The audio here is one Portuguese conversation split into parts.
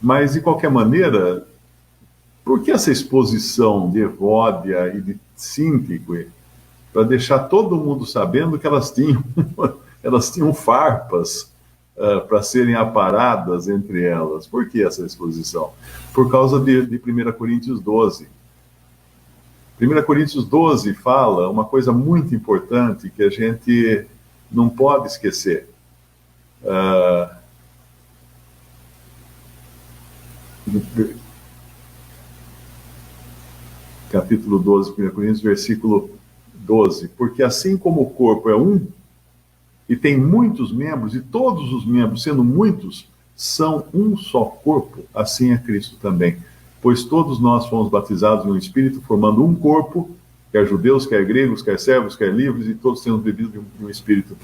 Mas, de qualquer maneira, por que essa exposição de Evódia e de Síntique para deixar todo mundo sabendo que elas tinham, elas tinham farpas para serem aparadas entre elas? Por que essa exposição? Por causa de 1 Coríntios 12. 1 Coríntios 12 fala uma coisa muito importante que a gente não pode esquecer. Capítulo 12, 1 Coríntios, versículo 12. Porque assim como o corpo é um, e tem muitos membros, e todos os membros, sendo muitos, são um só corpo, assim é Cristo também. Pois todos nós fomos batizados em um Espírito, formando um corpo, quer judeus, quer gregos, quer servos, quer livres, e todos temos bebido de um Espírito.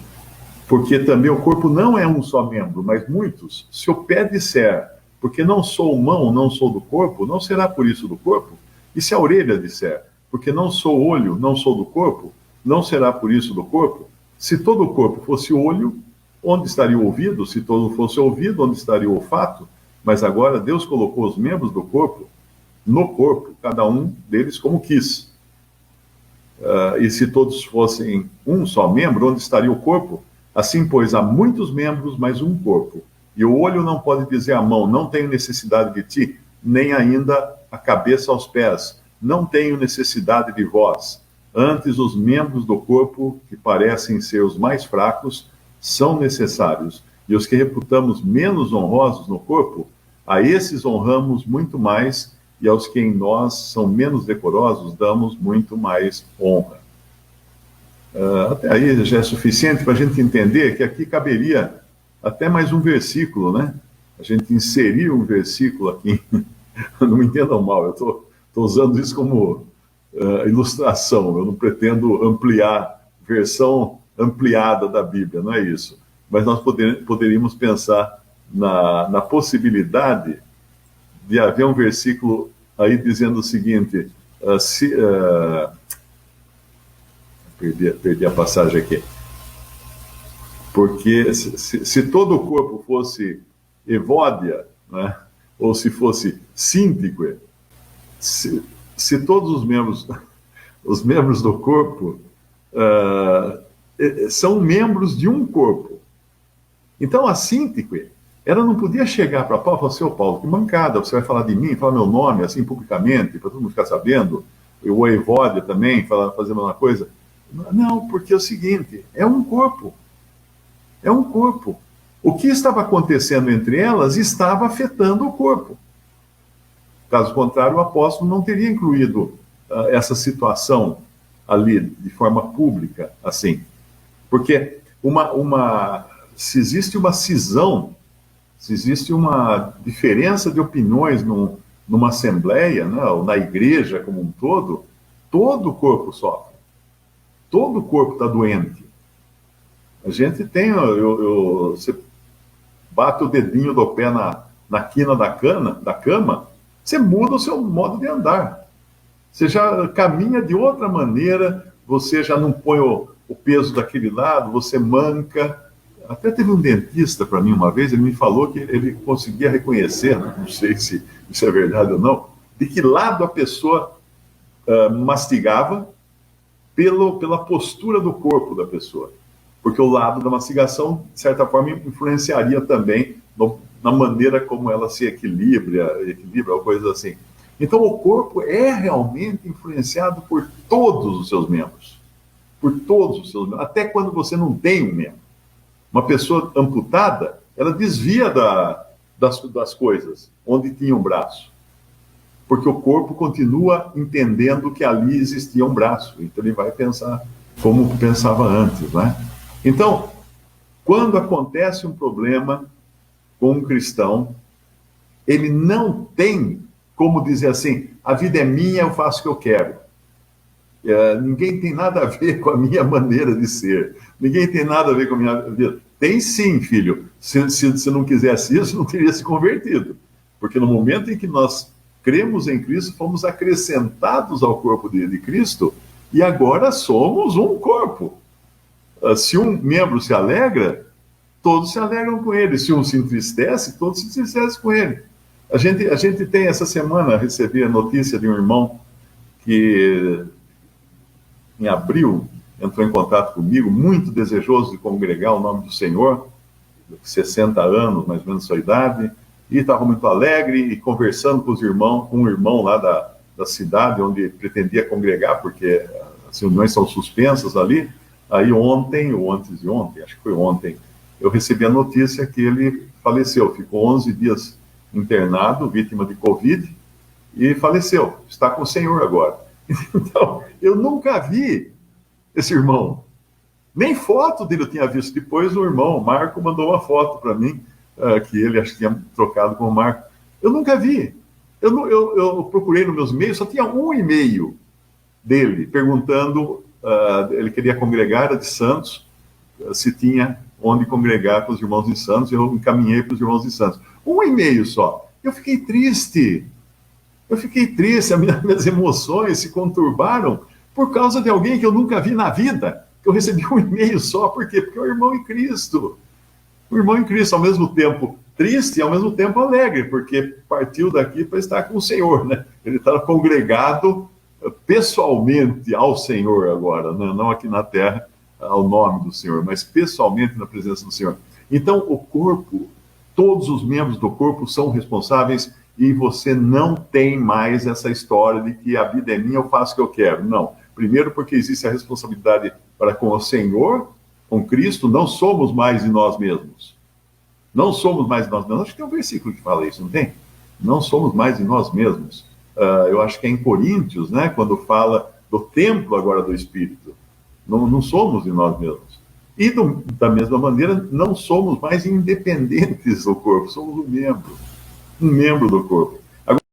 Porque também o corpo não é um só membro, mas muitos. Se o pé disser, porque não sou mão, não sou do corpo, não será por isso do corpo? E se a orelha disser, porque não sou olho, não sou do corpo, não será por isso do corpo? Se todo o corpo fosse olho, onde estaria o ouvido? Se todo fosse ouvido, onde estaria o olfato? Mas agora Deus colocou os membros do corpo no corpo, cada um deles como quis. E se todos fossem um só membro, onde estaria o corpo? Assim, pois, há muitos membros, mas um corpo. E o olho não pode dizer à mão, não tenho necessidade de ti, nem ainda a cabeça aos pés, não tenho necessidade de vós. Antes, os membros do corpo, que parecem ser os mais fracos, são necessários. E os que reputamos menos honrosos no corpo, a esses honramos muito mais, e aos que em nós são menos decorosos, damos muito mais honra. Até aí já é suficiente para a gente entender que aqui caberia até mais um versículo, né? A gente inserir um versículo aqui. Não me entendam mal, eu estou usando isso como ilustração, eu não pretendo ampliar, versão ampliada da Bíblia, não é isso. Mas nós poderíamos pensar na possibilidade de haver um versículo aí dizendo o seguinte, perdi a passagem aqui, porque se todo o corpo fosse Evódia, né, ou se fosse Síntique, se todos os membros do corpo são membros de um corpo. Então a Síntique, ela não podia chegar para Paulo e falar assim, ô Paulo, que mancada, você vai falar de mim, falar meu nome assim publicamente, para todo mundo ficar sabendo, o Evódia também, fazer a mesma coisa. Não, porque é o seguinte, é um corpo. É um corpo. O que estava acontecendo entre elas estava afetando o corpo. Caso contrário, o apóstolo não teria incluído essa situação ali de forma pública, assim. Porque se existe uma cisão, se existe uma diferença de opiniões numa assembleia, né, ou na igreja como um todo o corpo sofre. Todo o corpo está doente. A gente tem, você bate o dedinho do pé na quina da cama, você muda o seu modo de andar. Você já caminha de outra maneira, você já não põe o peso daquele lado, você manca. Até teve um dentista para mim uma vez, ele me falou que ele conseguia reconhecer, não sei se isso é verdade ou não, de que lado a pessoa mastigava pela postura do corpo da pessoa. Porque o lado da mastigação, de certa forma, influenciaria também na maneira como ela se equilibra, ou coisa assim. Então, o corpo é realmente influenciado por todos os seus membros. Por todos os seus membros. Até quando você não tem um membro. Uma pessoa amputada, ela desvia das coisas onde tinha um braço. Porque o corpo continua entendendo que ali existia um braço. Então, ele vai pensar como pensava antes, né? Então, quando acontece um problema com um cristão, ele não tem como dizer assim, a vida é minha, eu faço o que eu quero. Ninguém tem nada a ver com a minha maneira de ser. Ninguém tem nada a ver com a minha vida. Tem sim, filho. Se não quisesse isso, não teria se convertido. Porque no momento em que nós cremos em Cristo, fomos acrescentados ao corpo de Cristo e agora somos um corpo. Se um membro se alegra, todos se alegram com ele. Se um se entristece, todos se entristecem com ele. A gente tem essa semana, recebi a notícia de um irmão que em abril entrou em contato comigo, muito desejoso de congregar o nome do Senhor, 60 anos, mais ou menos sua idade, e estava muito alegre e conversando com os irmãos, com um irmão lá da cidade onde pretendia congregar, porque as reuniões são suspensas ali. Aí ontem, ou antes de ontem, acho que foi ontem, eu recebi a notícia que ele faleceu, ficou 11 dias internado, vítima de Covid, e faleceu, está com o Senhor agora. Então, eu nunca vi esse irmão, nem foto dele eu tinha visto. Depois o irmão, o Marco, mandou uma foto para mim, que ele acho que tinha trocado com o Marco. Eu nunca vi. Eu procurei nos meus e-mails, só tinha um e-mail dele perguntando, ele queria congregar, era de Santos, se tinha onde congregar com os irmãos de Santos, eu encaminhei para os irmãos de Santos. Um e-mail só. Eu fiquei triste, minhas emoções se conturbaram por causa de alguém que eu nunca vi na vida, que eu recebi um e-mail só. Por quê? Porque é o irmão em Cristo. O irmão em Cristo, ao mesmo tempo triste e ao mesmo tempo alegre, porque partiu daqui para estar com o Senhor, né? Ele estava congregado pessoalmente ao Senhor agora, né? Não aqui na terra, ao nome do Senhor, mas pessoalmente na presença do Senhor. Então, o corpo, todos os membros do corpo são responsáveis, e você não tem mais essa história de que a vida é minha, eu faço o que eu quero. Não. Primeiro, porque existe a responsabilidade para com o Senhor, com Cristo, não somos mais de nós mesmos. Não somos mais de nós mesmos. Acho que tem um versículo que fala isso, não tem? Não somos mais de nós mesmos. Eu acho que é em Coríntios, né, quando fala do templo agora do Espírito. Não somos de nós mesmos. E da mesma maneira, não somos mais independentes do corpo, somos um membro do corpo.